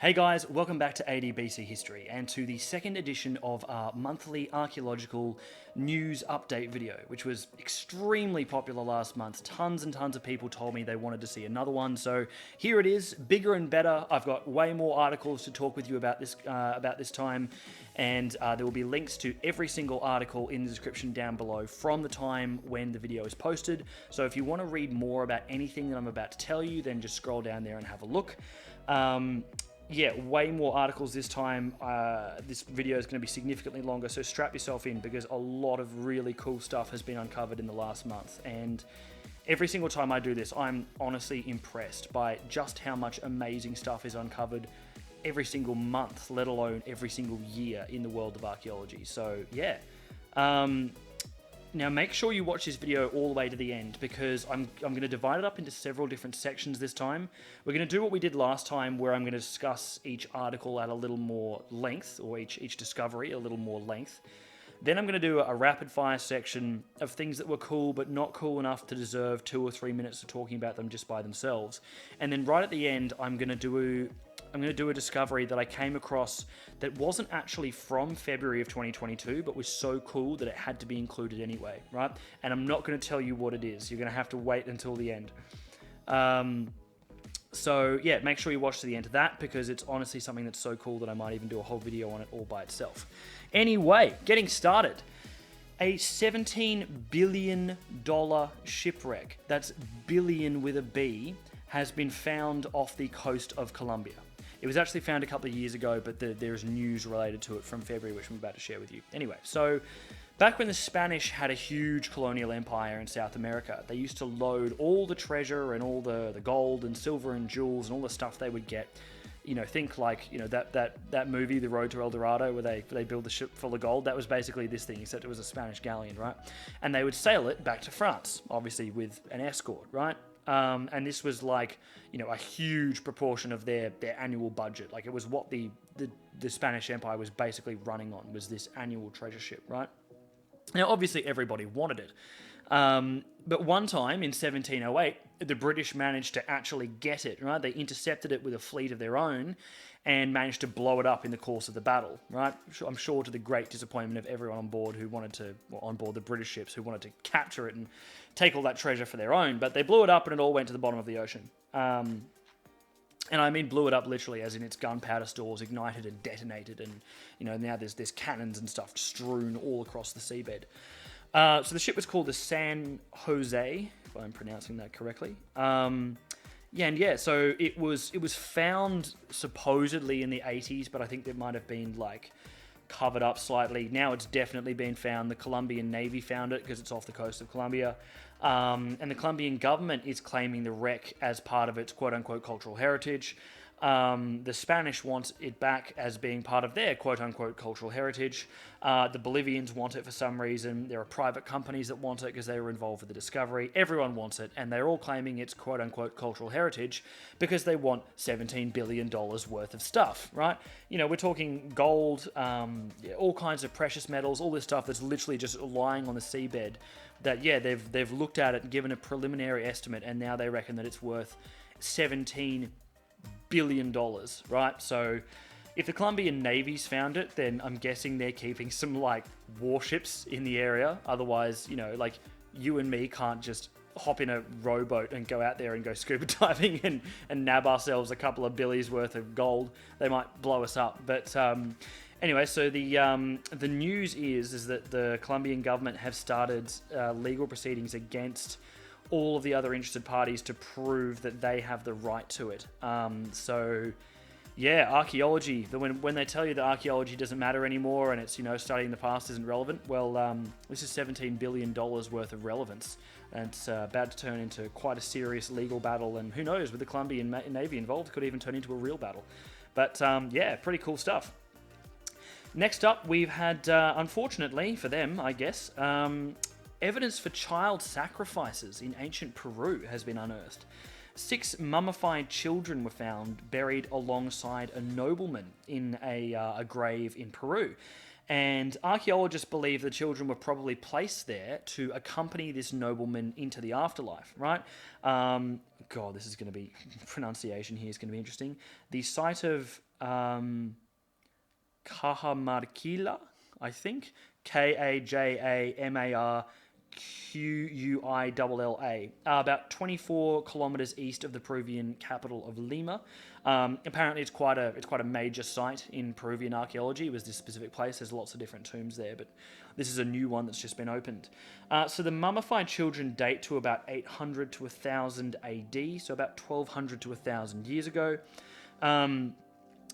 Hey guys, welcome back to ADBC History and to the second edition of our monthly archaeological news update video, which was extremely popular last month. Tons and tons of people told me they wanted to see another one, so here it is, bigger and better. I've got way more articles to talk with you about this time, and there will be links to every single article in the description down below from the time when the video is posted. So if you want to read more about anything that I'm about to tell you, then just scroll down there and have a look. Yeah, way more articles this time. This video is going to be significantly longer, so strap yourself in because a lot of really cool stuff has been uncovered in the last month. And every single time I do this, I'm honestly impressed by just how much amazing stuff is uncovered every single month, let alone every single year in the world of archaeology. So yeah. Now make sure you watch this video all the way to the end because I'm going to divide it up into several different sections this time. We're going to do what we did last time where I'm going to discuss each article at a little more length, or each discovery a little more length. Then I'm going to do a rapid fire section of things that were cool but not cool enough to deserve 2 or 3 minutes of talking about them just by themselves. And then right at the end I'm going to do a discovery that I came across that wasn't actually from February of 2022, but was so cool that it had to be included anyway, right? And I'm not going to tell you what it is. You're going to have to wait until the end. So yeah, make sure you watch to the end of that because it's honestly something that's so cool that I might even do a whole video on it all by itself. Anyway, getting started. A $17 billion shipwreck, that's billion with a B, has been found off the coast of Colombia. It was actually found a couple of years ago, but there's news related to it from February, which I'm about to share with you. Anyway, so back when the Spanish had a huge colonial empire in South America, they used to load all the treasure and all the gold and silver and jewels and all the stuff they would get. You know, think like, you know, that movie, The Road to El Dorado, where they build the ship full of gold. That was basically this thing, except it was a Spanish galleon, right? And they would sail it back to France, obviously with an escort, right? And this was like, you know, a huge proportion of their annual budget. Like it was what the Spanish Empire was basically running on, was this annual treasure ship, right? Now, obviously everybody wanted it. But one time in 1708, the British managed to actually get it, right? They intercepted it with a fleet of their own and managed to blow it up in the course of the battle, right? I'm sure to the great disappointment of everyone on board who wanted to, well, on board the British ships who wanted to capture it and take all that treasure for their own. But they blew it up and it all went to the bottom of the ocean. And I mean blew it up literally, as in its gunpowder stores ignited and detonated, and you know now there's cannons and stuff strewn all across the seabed. So the ship was called the San Jose, if I'm pronouncing that correctly. So it was found supposedly in the 80s, but I think it might have been like covered up slightly. Now it's definitely been found. The Colombian Navy found it because it's off the coast of Colombia. And the Colombian government is claiming the wreck as part of its quote-unquote cultural heritage. The Spanish want it back as being part of their quote-unquote cultural heritage. The Bolivians want it for some reason. There are private companies that want it because they were involved with the discovery. Everyone wants it, and they're all claiming it's quote-unquote cultural heritage because they want $17 billion worth of stuff, right? You know, we're talking gold, all kinds of precious metals, all this stuff that's literally just lying on the seabed that, yeah, they've looked at it and given a preliminary estimate, and now they reckon that it's worth $17 billion, right? So if the Colombian Navy's found it, then I'm guessing they're keeping some like warships in the area. Otherwise, you know, like you and me can't just hop in a rowboat and go out there and go scuba diving and nab ourselves a couple of billies worth of gold. They might blow us up. But anyway, so the news is that the Colombian government have started legal proceedings against all of the other interested parties to prove that they have the right to it. So, yeah, archaeology. When they tell you that archaeology doesn't matter anymore and it's, you know, studying the past isn't relevant, well, this is $17 billion worth of relevance. And it's about to turn into quite a serious legal battle. And who knows, with the Colombian Navy involved, it could even turn into a real battle. But, yeah, pretty cool stuff. Next up, we've had, unfortunately for them, I guess, evidence for child sacrifices in ancient Peru has been unearthed. 6 mummified children were found buried alongside a nobleman in a grave in Peru. And archaeologists believe the children were probably placed there to accompany this nobleman into the afterlife, right? God, this is going to be, pronunciation here is going to be interesting. The site of Cajamarquilla, I think. Kajamarquilla, about 24 kilometers east of the Peruvian capital of Lima. Apparently, it's quite a major site in Peruvian archaeology. It was this specific place. There's lots of different tombs there, but this is a new one that's just been opened. So the mummified children date to about 800 to 1000 AD, so about 1200 to 1000 years ago.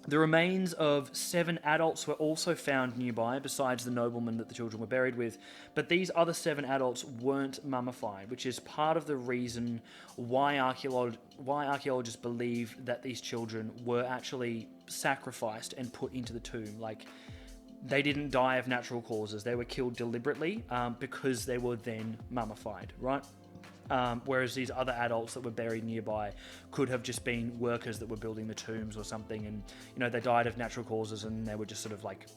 The remains of 7 adults were also found nearby, besides the nobleman that the children were buried with. But these other 7 adults weren't mummified, which is part of the reason why archaeologists believe that these children were actually sacrificed and put into the tomb. Like, they didn't die of natural causes. They were killed deliberately because they were then mummified, right? Whereas these other adults that were buried nearby could have just been workers that were building the tombs or something, and they died of natural causes and they were just sort of like,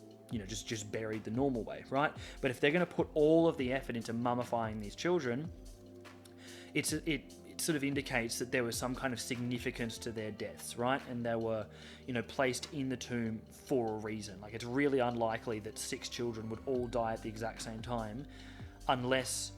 just buried the normal way, right? But if they're going to put all of the effort into mummifying these children, it sort of indicates that there was some kind of significance to their deaths, right? And they were, placed in the tomb for a reason. Like, it's really unlikely that 6 children would all die at the exact same time, unless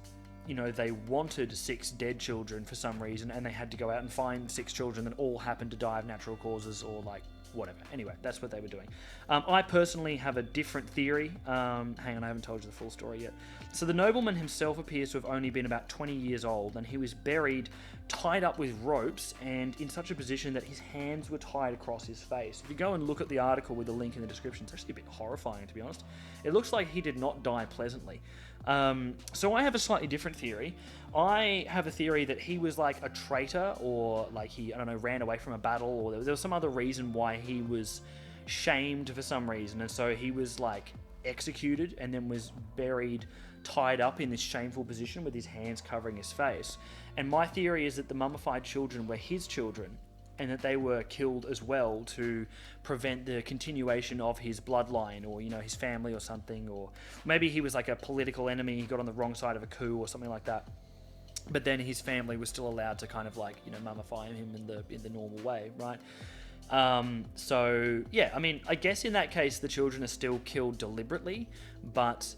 they wanted 6 dead children for some reason, and they had to go out and find 6 children that all happened to die of natural causes or like whatever. Anyway, that's what they were doing. I personally have a different theory. Hang on, I haven't told you the full story yet. So the nobleman himself appears to have only been about 20 years old, and he was buried tied up with ropes and in such a position that his hands were tied across his face. If you go and look at the article with the link in the description, it's actually a bit horrifying, to be honest. It looks like he did not die pleasantly. So I have a slightly different theory. I have a theory that he was like a traitor, or like he, ran away from a battle, or there was some other reason why he was shamed for some reason, and so he was like executed and then was buried tied up in this shameful position with his hands covering his face. And my theory is that the mummified children were his children, and that they were killed as well to prevent the continuation of his bloodline, or his family or something, or maybe he was like a political enemy, he got on the wrong side of a coup or something like that, but then his family was still allowed to kind of like mummify him in the normal way, right? So yeah, I guess in that case the children are still killed deliberately, but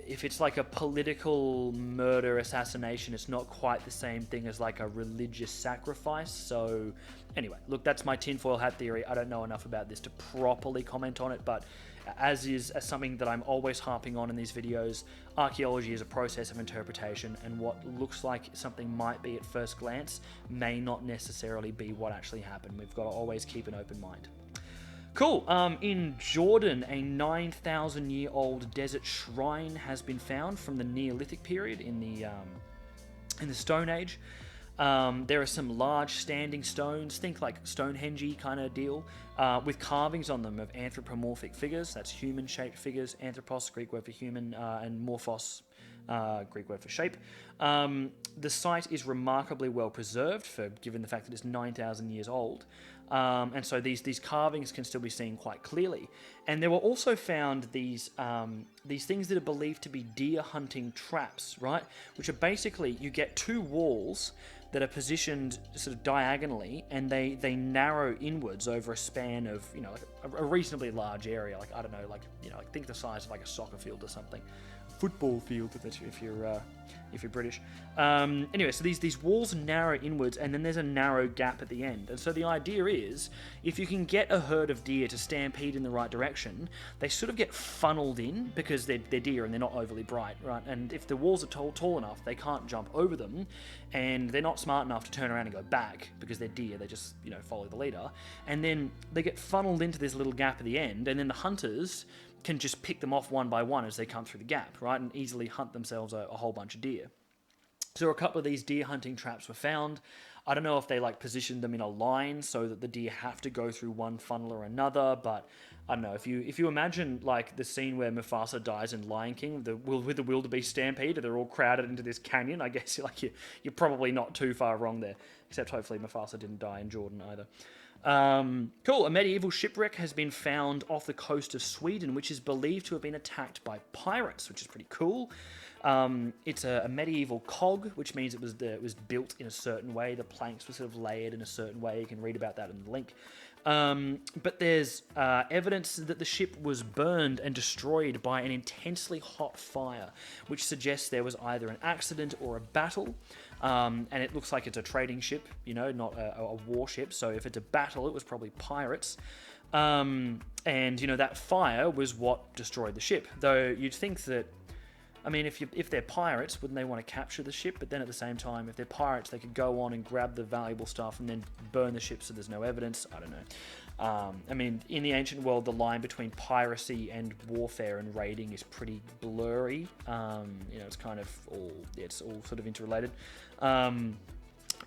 if it's like a political murder assassination, it's not quite the same thing as like a religious sacrifice. So anyway, look, that's my tinfoil hat theory. I don't know enough about this to properly comment on it, but as something that I'm always harping on in these videos, archaeology is a process of interpretation, and what looks like something might be at first glance may not necessarily be what actually happened. We've got to always keep an open mind. Cool. In Jordan, a 9,000-year-old desert shrine has been found from the Neolithic period in the Stone Age. There are some large standing stones, think like Stonehenge kind of deal, with carvings on them of anthropomorphic figures. That's human-shaped figures. Anthropos, Greek word for human, and morphos, Greek word for shape. The site is remarkably well preserved, given the fact that it's 9,000 years old. And so these carvings can still be seen quite clearly. And there were also found these things that are believed to be deer hunting traps, right? Which are basically, you get 2 walls that are positioned sort of diagonally, and they narrow inwards over a span of, a reasonably large area. Like, I don't know, think the size of like a soccer field or something. Football field, if you're British. Anyway, so these walls narrow inwards, and then there's a narrow gap at the end. And so the idea is, if you can get a herd of deer to stampede in the right direction, they sort of get funneled in because they're deer and they're not overly bright, right? And if the walls are tall enough, they can't jump over them, and they're not smart enough to turn around and go back because they're deer. They just follow the leader, and then they get funneled into this little gap at the end, and then the hunters can just pick them off one by one as they come through the gap, right, and easily hunt themselves a whole bunch of deer. So a couple of these deer hunting traps were found. I don't know if they positioned them in a line so that the deer have to go through one funnel or another, but I don't know. If you imagine like the scene where Mufasa dies in Lion King, with the wildebeest stampede, they're all crowded into this canyon. I guess you're probably not too far wrong there, except hopefully Mufasa didn't die in Jordan either. Cool. A medieval shipwreck has been found off the coast of Sweden, which is believed to have been attacked by pirates, which is pretty cool. It's a medieval cog, which means it was built in a certain way. The planks were sort of layered in a certain way. You can read about that in the link. But there's evidence that the ship was burned and destroyed by an intensely hot fire, which suggests there was either an accident or a battle. And it looks like it's a trading ship, not a warship. So if it's a battle, it was probably pirates. And, that fire was what destroyed the ship. Though you'd think that, if they're pirates, wouldn't they want to capture the ship? But then at the same time, if they're pirates, they could go on and grab the valuable stuff and then burn the ship so there's no evidence. I don't know. In the ancient world, the line between piracy and warfare and raiding is pretty blurry. It's kind of it's all sort of interrelated.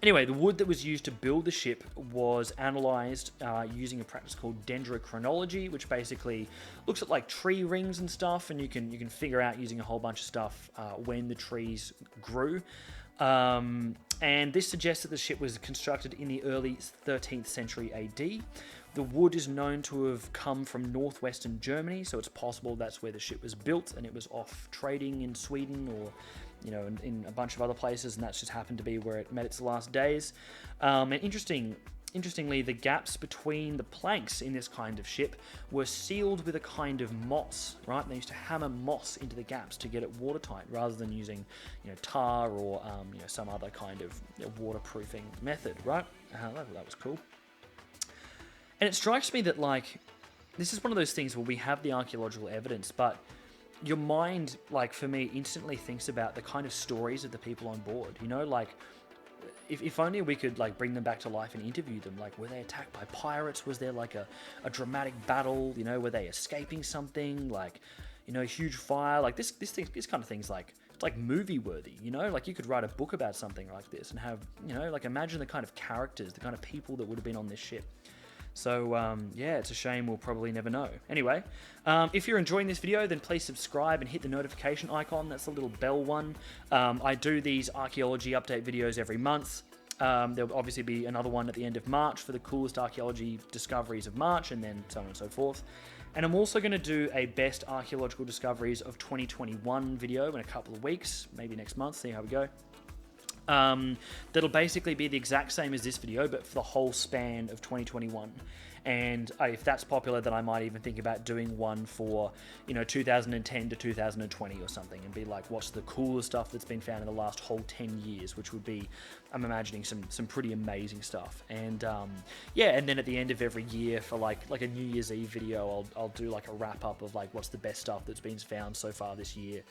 Anyway, the wood that was used to build the ship was analysed using a practice called dendrochronology, which basically looks at like tree rings and stuff, and you can figure out using a whole bunch of stuff when the trees grew. And this suggests that the ship was constructed in the early 13th century AD. The wood is known to have come from northwestern Germany, so it's possible that's where the ship was built, and it was off trading in Sweden or in a bunch of other places, and that's just happened to be where it met its last days. And interestingly, the gaps between the planks in this kind of ship were sealed with a kind of moss, right? They used to hammer moss into the gaps to get it watertight, rather than using, tar or some other kind of waterproofing method, right? That was cool. And it strikes me that this is one of those things where we have the archaeological evidence, but your mind, for me, instantly thinks about the kind of stories of the people on board. If only we could bring them back to life and interview them. Were they attacked by pirates? Was there a dramatic battle? Were they escaping something? Huge fire? This kind of thing's it's movie worthy. You could write a book about something like this and have imagine the kind of characters, the kind of people that would have been on this ship. So, it's a shame we'll probably never know. Anyway, if you're enjoying this video, then please subscribe and hit the notification icon. That's the little bell one. I do these archaeology update videos every month. There'll obviously be another one at the end of March for the coolest archaeology discoveries of March, and then so on and so forth. And I'm also going to do a best archaeological discoveries of 2021 video in a couple of weeks, maybe next month, see how we go. That'll basically be the exact same as this video, but for the whole span of 2021. And if that's popular, then I might even think about doing one for, 2010 to 2020 or something, and be like, what's the coolest stuff that's been found in the last whole 10 years, which would be, I'm imagining some pretty amazing stuff. And and then at the end of every year for like a New Year's Eve video, I'll do a wrap up of what's the best stuff that's been found so far this year.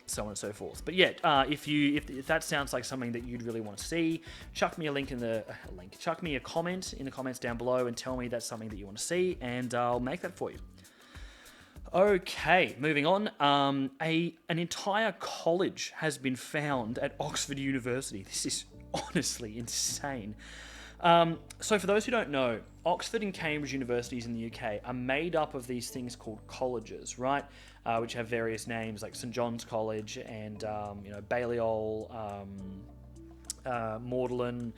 So on and so forth. But if that sounds like something that you'd really want to see, chuck me chuck me a comment in the comments down below and tell me that's something that you want to see, and I'll make that for you. Okay, moving on. An entire college has been found at Oxford University. This is honestly insane. So for those who don't know, Oxford and Cambridge universities in the UK are made up of these things called colleges, right? Which have various names like St John's College and Balliol, Magdalen,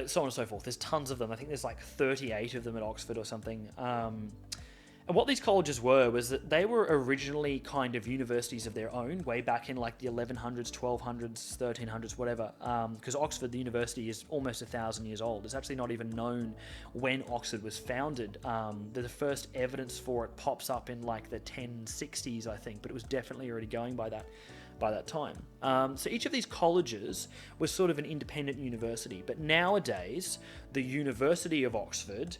so on and so forth. There's tons of them. I think there's 38 of them at Oxford or something. And what these colleges was that they were originally kind of universities of their own, way back in the 1100s, 1200s, 1300s, whatever. Because Oxford, the university, is almost 1,000 years old. It's actually not even known when Oxford was founded. The first evidence for it pops up in the 1060s, I think, but it was definitely already going by that time. So each of these colleges was sort of an independent university, but nowadays the University of Oxford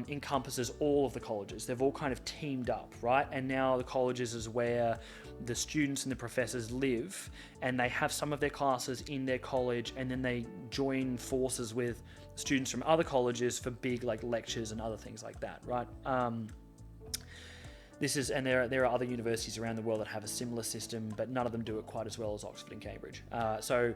encompasses all of the colleges. They've all kind of teamed up, right? And now the colleges is where the students and the professors live, and they have some of their classes in their college, and then they join forces with students from other colleges for big lectures and other things like that, right? There are other universities around the world that have a similar system, but none of them do it quite as well as Oxford and Cambridge. So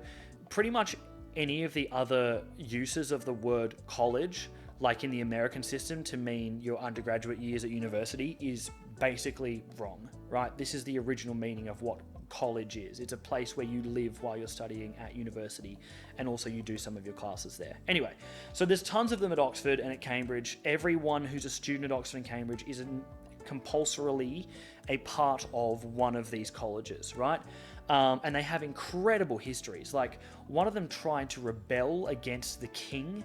pretty much any of the other uses of the word college, like in the American system, to mean your undergraduate years at university, is basically wrong, right? This is the original meaning of what college is. It's a place where you live while you're studying at university, and also you do some of your classes there. Anyway, so there's tons of them at Oxford and at Cambridge. Everyone who's a student at Oxford and Cambridge is compulsorily a part of one of these colleges, right? And they have incredible histories. One of them tried to rebel against the king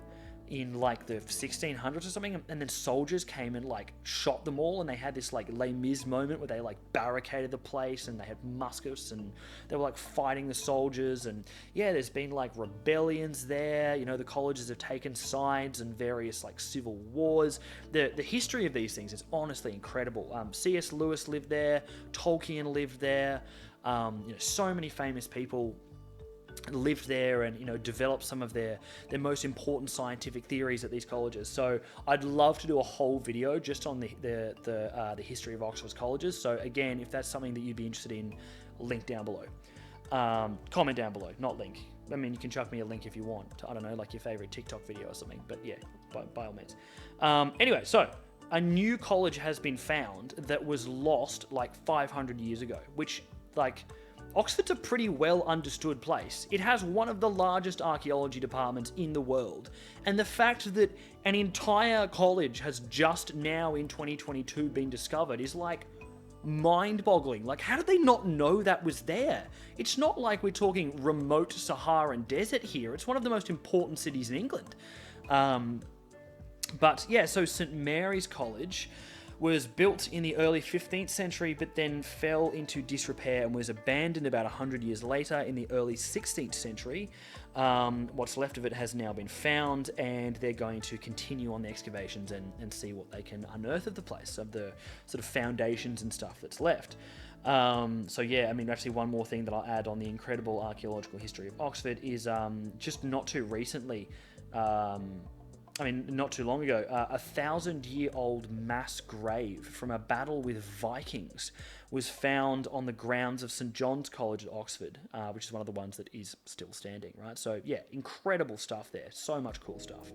in like the 1600s or something, and then soldiers came and like shot them all, and they had this like Les Mis moment where they like barricaded the place, and they had muskets, and they were like fighting the soldiers. And yeah, there's been like rebellions there. You know, the colleges have taken sides in various like civil wars. The history of these things is honestly incredible. C.S. Lewis lived there, Tolkien lived there. You know, so many famous people lived there, and, you know, developed some of their most important scientific theories at these colleges. So I'd love to do a whole video just on the history of Oxford's colleges. So again, if that's something that you'd be interested in, link down below. Comment down below, not link. I mean, you can chuck me a link if you want to, I don't know, like your favorite TikTok video or something, but yeah, by all means. Anyway, so a new college has been found that was lost like 500 years ago, which, like, Oxford's a pretty well understood place. It has one of the largest archaeology departments in the world. And the fact that an entire college has just now in 2022 been discovered is like mind-boggling. Like, how did they not know that was there? It's not like we're talking remote Saharan desert here. It's one of the most important cities in England. But yeah, so St. Mary's College was built in the early 15th century, but then fell into disrepair and was abandoned about 100 years later in the early 16th century. What's left of it has now been found, and they're going to continue on the excavations and see what they can unearth of the place, of the sort of foundations and stuff that's left. So yeah, I mean, actually one more thing that I'll add on the incredible archaeological history of Oxford is just not too recently, not too long ago, a 1,000-year-old mass grave from a battle with Vikings was found on the grounds of St. John's College at Oxford, which is one of the ones that is still standing, right? So yeah, incredible stuff there. So much cool stuff.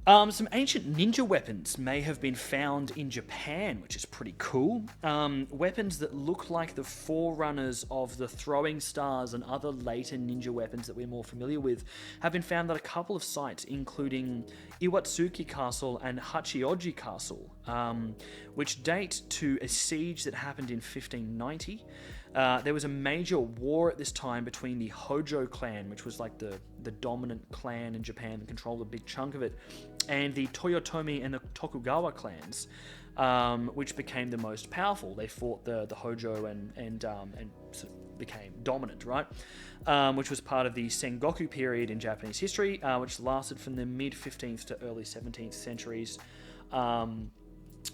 Some ancient ninja weapons may have been found in Japan, which is pretty cool. Weapons that look like the forerunners of the throwing stars and other later ninja weapons that we're more familiar with have been found at a couple of sites, including Iwatsuki Castle and Hachioji Castle, which date to a siege that happened in 1590. There was a major war at this time between the Hojo clan, which was like the dominant clan in Japan that controlled a big chunk of it, and the Toyotomi and the Tokugawa clans, which became the most powerful. They fought the Hojo and sort of became dominant, right? Which was part of the Sengoku period in Japanese history, which lasted from the mid-15th to early 17th centuries.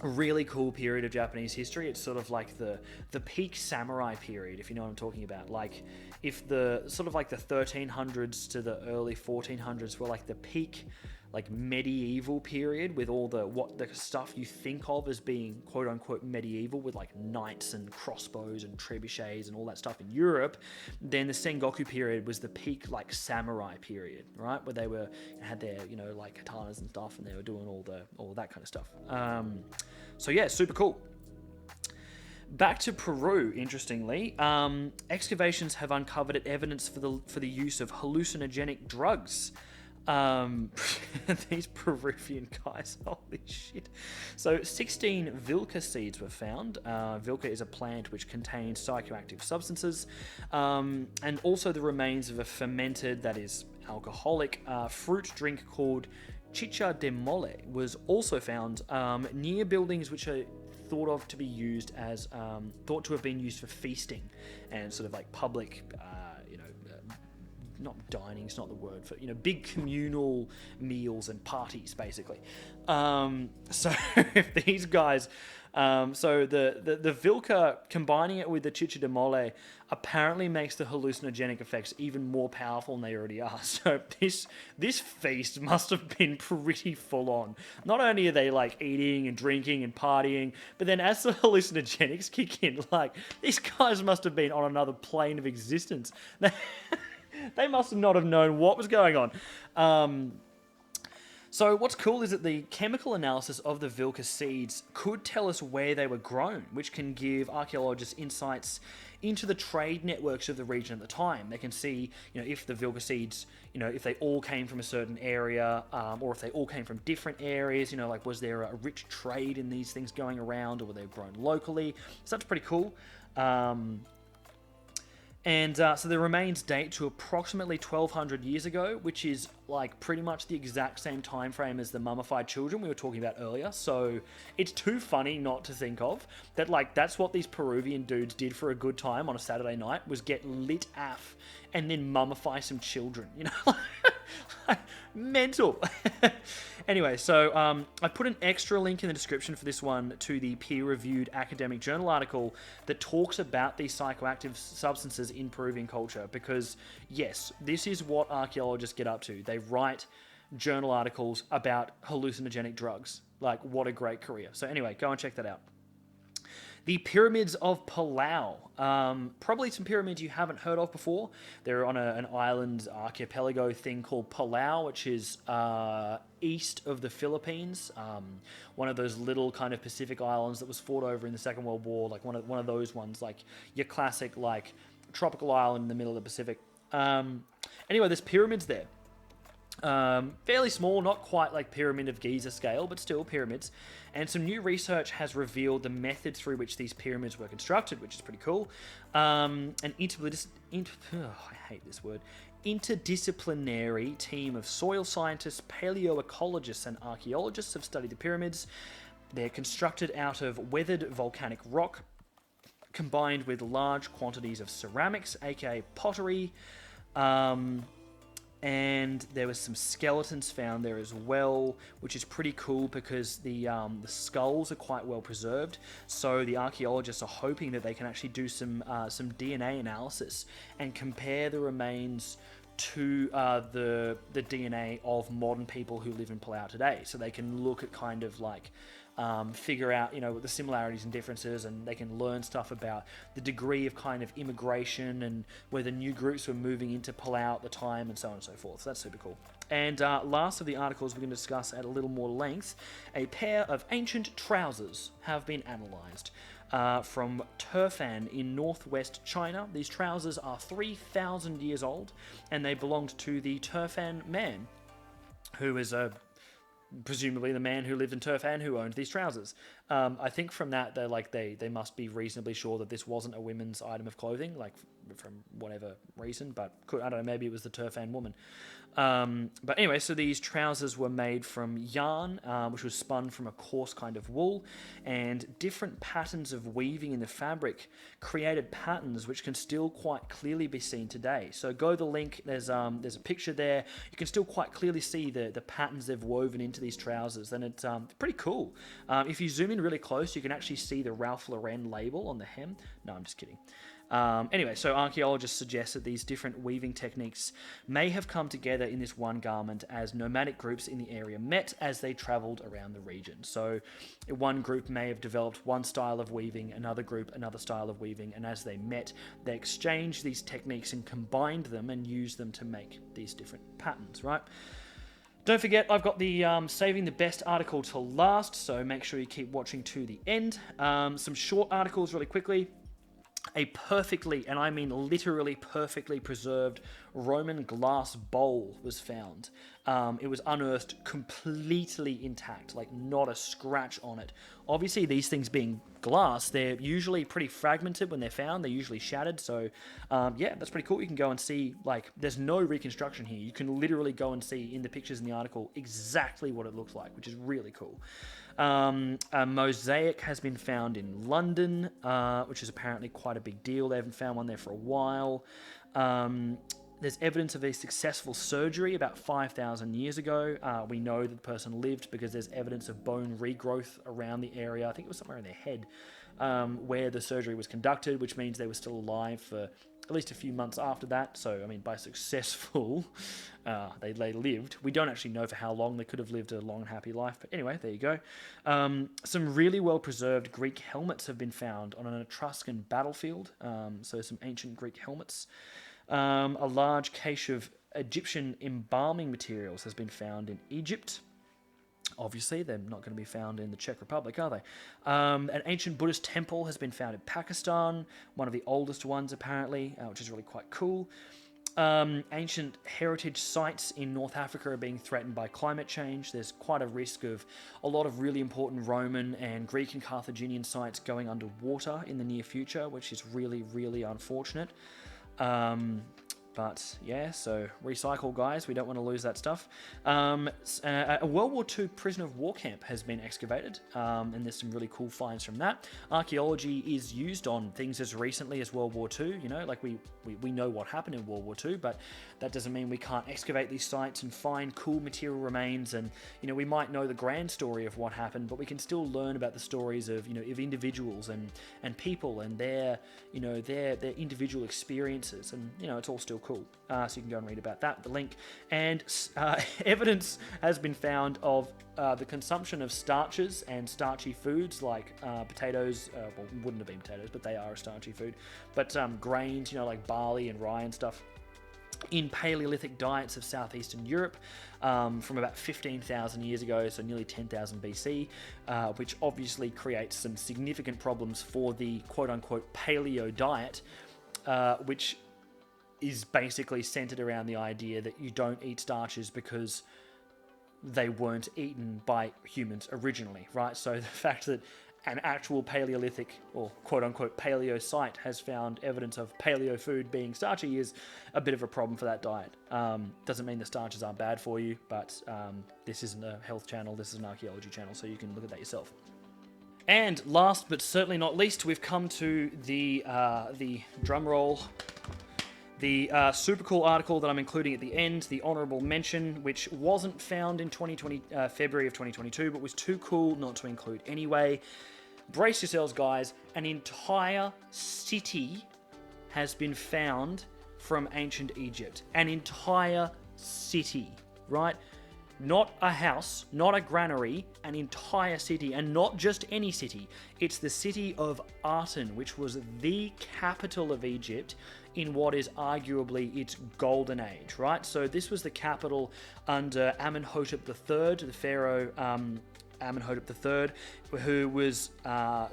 A really cool period of Japanese history. It's sort of like the peak samurai period, if you know what I'm talking about. Like, if the sort of like the 1300s to the early 1400s were like the peak like medieval period, with all the stuff you think of as being quote unquote medieval, with like knights and crossbows and trebuchets and all that stuff in Europe, then the Sengoku period was the peak like samurai period, right? Where they had their, you know, like katanas and stuff, and they were doing all that kind of stuff. So yeah, super cool. Back to Peru, interestingly, excavations have uncovered evidence for the use of hallucinogenic drugs. These Peruvian guys, holy shit. So 16 Vilca seeds were found. Vilca is a plant which contains psychoactive substances, and also the remains of a fermented, that is alcoholic, fruit drink called chicha de mole was also found near buildings which are thought to have been used for feasting and sort of like public, not dining is not the word for, big communal meals and parties, basically. So if these guys, so the Vilca, combining it with the chicha de mole, apparently makes the hallucinogenic effects even more powerful than they already are. So this feast must have been pretty full on. Not only are they like eating and drinking and partying, but then as the hallucinogenics kick in, like, these guys must have been on another plane of existence. They must not have known what was going on. So what's cool is that the chemical analysis of the Vilca seeds could tell us where they were grown, which can give archaeologists insights into the trade networks of the region at the time. They can see, if the Vilca seeds, if they all came from a certain area, or if they all came from different areas, like, was there a rich trade in these things going around, or were they grown locally? So that's pretty cool. And so the remains date to approximately 1200 years ago, which is like pretty much the exact same time frame as the mummified children we were talking about earlier. So it's too funny not to think of that. Like, that's what these Peruvian dudes did for a good time on a Saturday night, was get lit af and then mummify some children, you know. Mental. Anyway, so I put an extra link in the description for this one to the peer-reviewed academic journal article that talks about these psychoactive substances in Peruvian culture, because yes, this is what archaeologists get up to. They write journal articles about hallucinogenic drugs. Like, what a great career. So anyway, go and check that out. The pyramids of Palau. Probably some pyramids you haven't heard of before. They're on an island archipelago thing called Palau, which is east of the Philippines. One of those little kind of Pacific islands that was fought over in the Second World War. Like one of those ones, like your classic like tropical island in the middle of the Pacific. Anyway, there's pyramids there. Fairly small, not quite like Pyramid of Giza scale, but still pyramids. And some new research has revealed the methods through which these pyramids were constructed, which is pretty cool. I hate this word. Interdisciplinary team of soil scientists, paleoecologists, and archaeologists have studied the pyramids. They're constructed out of weathered volcanic rock, combined with large quantities of ceramics, aka pottery. And there was some skeletons found there as well, which is pretty cool because the skulls are quite well preserved. So the archaeologists are hoping that they can actually do some DNA analysis and compare the remains to the DNA of modern people who live in Palau today. So they can look at kind of like figure out, you know, the similarities and differences, and they can learn stuff about the degree of kind of immigration and whether new groups were moving into Palau at the time and so on and so forth. So that's super cool. And last of the articles we're going to discuss at a little more length, a pair of ancient trousers have been analysed from Turfan in northwest China. These trousers are 3,000 years old, and they belonged to the Turfan man, who is presumably the man who lived in Turfan who owned these trousers. I think from that, they must be reasonably sure that this wasn't a women's item of clothing, like from whatever reason, but I don't know, maybe it was the Turfan woman. But anyway, so these trousers were made from yarn, which was spun from a coarse kind of wool, and different patterns of weaving in the fabric created patterns which can still quite clearly be seen today. So go to the link, there's a picture there. You can still quite clearly see the patterns they've woven into these trousers, and it's pretty cool. If you zoom in really close, you can actually see the Ralph Lauren label on the hem. No, I'm just kidding. Anyway, so archaeologists suggest that these different weaving techniques may have come together in this one garment as nomadic groups in the area met as they travelled around the region. So one group may have developed one style of weaving, another group another style of weaving, and as they met, they exchanged these techniques and combined them and used them to make these different patterns, right? Don't forget, I've got the saving the best article till last, so make sure you keep watching to the end. Some short articles really quickly. A perfectly, and I mean literally perfectly preserved Roman glass bowl was found. It was unearthed completely intact, like not a scratch on it. Obviously, these things being glass, they're usually pretty fragmented when they're found. They're usually shattered. So, yeah, that's pretty cool. You can go and see, like, there's no reconstruction here. You can literally go and see in the pictures in the article exactly what it looks like, which is really cool. A mosaic has been found in London, which is apparently quite a big deal. They haven't found one there for a while. There's evidence of a successful surgery about 5,000 years ago. We know that the person lived because there's evidence of bone regrowth around the area. I think it was somewhere in their head where the surgery was conducted, which means they were still alive for at least a few months after that. So, I mean, by successful, they lived. We don't actually know for how long. They could have lived a long and happy life. But anyway, there you go. Some really well-preserved Greek helmets have been found on an Etruscan battlefield. So some ancient Greek helmets. A large cache of Egyptian embalming materials has been found in Egypt. Obviously, they're not going to be found in the Czech Republic, are they? An ancient Buddhist temple has been found in Pakistan, one of the oldest ones apparently, which is really quite cool. Ancient heritage sites in North Africa are being threatened by climate change. There's quite a risk of a lot of really important Roman and Greek and Carthaginian sites going underwater in the near future, which is really, really unfortunate. But yeah, so recycle, guys. We don't want to lose that stuff. A World War II prisoner of war camp has been excavated, and there's some really cool finds from that. Archaeology is used on things as recently as World War II. You know, like we know what happened in World War II, but that doesn't mean we can't excavate these sites and find cool material remains. And you know, we might know the grand story of what happened, but we can still learn about the stories of of individuals and people and their individual experiences, and it's all still cool. So you can go and read about that, the link. And evidence has been found of the consumption of starches and starchy foods like potatoes. Well, wouldn't have been potatoes, but they are a starchy food. But grains, like barley and rye and stuff, in Paleolithic diets of southeastern Europe from about 15,000 years ago, so nearly 10,000 BC, which obviously creates some significant problems for the quote-unquote paleo diet, which is basically centered around the idea that you don't eat starches because they weren't eaten by humans originally, right? So the fact that an actual Paleolithic or quote-unquote paleo site has found evidence of paleo food being starchy is a bit of a problem for that diet. Doesn't mean the starches aren't bad for you, but this isn't a health channel, this is an archaeology channel, so you can look at that yourself. And last but certainly not least, we've come to the drum roll, the super cool article that I'm including at the end, the honourable mention, which wasn't found in February of 2022, but was too cool not to include anyway. Brace yourselves, guys. An entire city has been found from ancient Egypt. An entire city, right? Not a house, not a granary, an entire city, and not just any city. It's the city of Aten, which was the capital of Egypt in what is arguably its golden age, right? So this was the capital under Amenhotep III, the pharaoh Amenhotep III, who was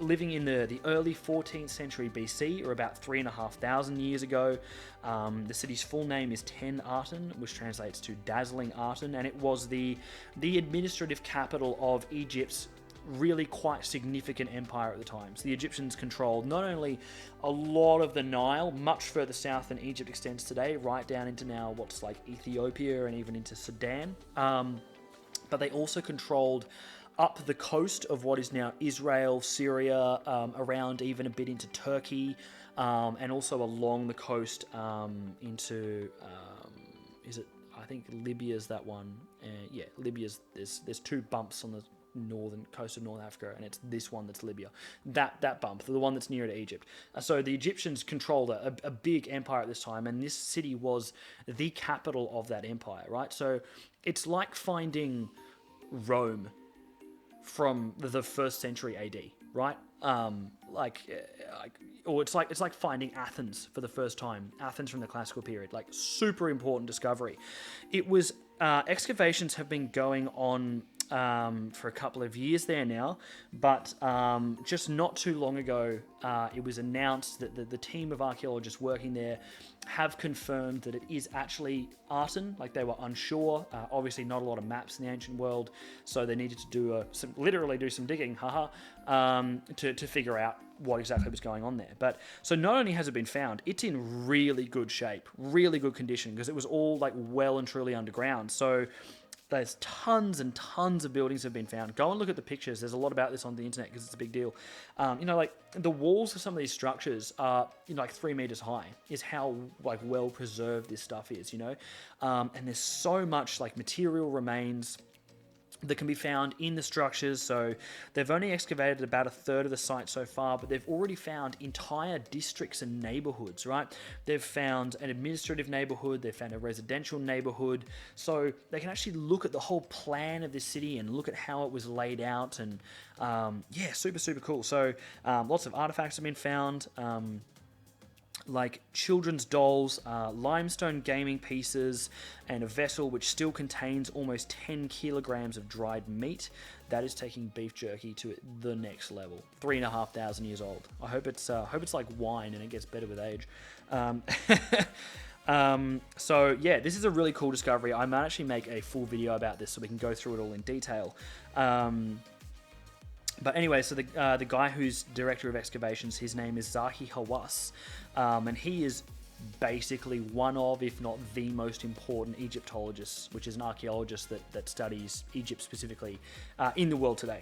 living in the early 14th century BC, or about 3,500 years ago. The city's full name is Ten Aten, which translates to dazzling Aten, and it was the administrative capital of Egypt's really quite significant empire at the time. So the Egyptians controlled not only a lot of the Nile, much further south than Egypt extends today, right down into now what's like Ethiopia and even into Sudan, but they also controlled up the coast of what is now Israel, Syria, around even a bit into Turkey, and also along the coast into, I think Libya's that one. Yeah, Libya's, there's two bumps on the northern coast of North Africa, and it's this one that's Libya. That bump, the one that's nearer to Egypt. So the Egyptians controlled a big empire at this time, and this city was the capital of that empire, right? So it's like finding Rome from the first century AD, right? Or it's like finding Athens for the first time, Athens from the classical period, like super important discovery. It was excavations have been going on for a couple of years there now, but just not too long ago, it was announced that the team of archaeologists working there have confirmed that it is actually Aten. Like, they were unsure. Obviously, not a lot of maps in the ancient world, so they needed to do literally do some digging, to figure out what exactly was going on there. But so not only has it been found, it's in really good shape, really good condition, because it was all like well and truly underground. So there's tons and tons of buildings have been found. Go and look at the pictures. There's a lot about this on the internet because it's a big deal. Like the walls of some of these structures are like 3 meters high is how like well preserved this stuff is, and there's so much like material remains that can be found in the structures. So they've only excavated about a third of the site so far, but they've already found entire districts and neighborhoods, right? They've found an administrative neighborhood, they've found a residential neighborhood, so they can actually look at the whole plan of the city and look at how it was laid out, and super, super cool. So lots of artifacts have been found, like children's dolls, limestone gaming pieces, and a vessel which still contains almost 10 kilograms of dried meat. That is taking beef jerky to the next level. 3,500 years old. I hope it's like wine and it gets better with age. So yeah, this is a really cool discovery. I might actually make a full video about this so we can go through it all in detail. But anyway, so the guy who's director of excavations, his name is Zahi Hawass, and he is basically one of, if not the most important Egyptologists, which is an archaeologist that studies Egypt specifically in the world today.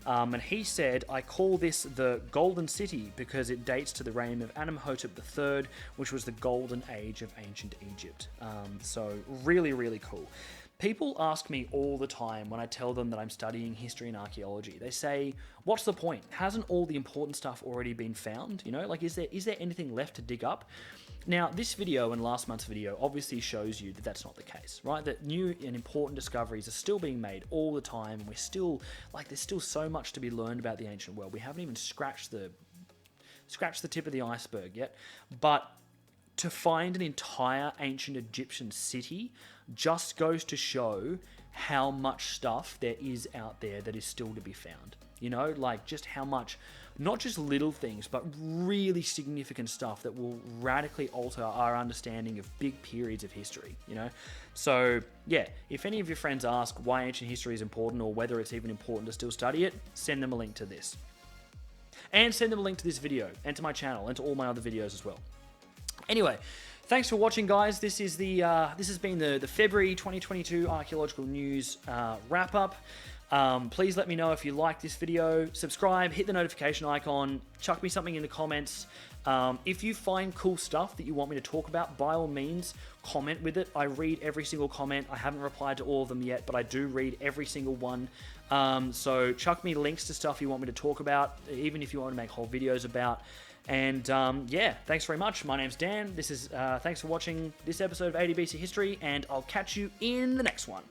And he said, I call this the Golden City because it dates to the reign of Amenhotep III, which was the golden age of ancient Egypt. So really, really cool. People ask me all the time when I tell them that I'm studying history and archaeology. They say, what's the point? Hasn't all the important stuff already been found? You know, like, is there anything left to dig up? Now, this video and last month's video obviously shows you that that's not the case, right? That new and important discoveries are still being made all the time. And we're still, like, there's still so much to be learned about the ancient world. We haven't even scratched the tip of the iceberg yet. But to find an entire ancient Egyptian city just goes to show how much stuff there is out there that is still to be found. You know, like just how much, not just little things, but really significant stuff that will radically alter our understanding of big periods of history, you know? So, yeah, if any of your friends ask why ancient history is important or whether it's even important to still study it, send them a link to this. And send them a link to this video and to my channel and to all my other videos as well. Anyway, thanks for watching, guys. This is this has been the February 2022 archaeological news wrap up. Please let me know if you like this video. Subscribe, hit the notification icon, chuck me something in the comments. If you find cool stuff that you want me to talk about, by all means, comment with it. I read every single comment. I haven't replied to all of them yet, but I do read every single one. So chuck me links to stuff you want me to talk about, even if you want to make whole videos about. And yeah, thanks very much. My name's Dan. This is thanks for watching this episode of ADBC History, and I'll catch you in the next one.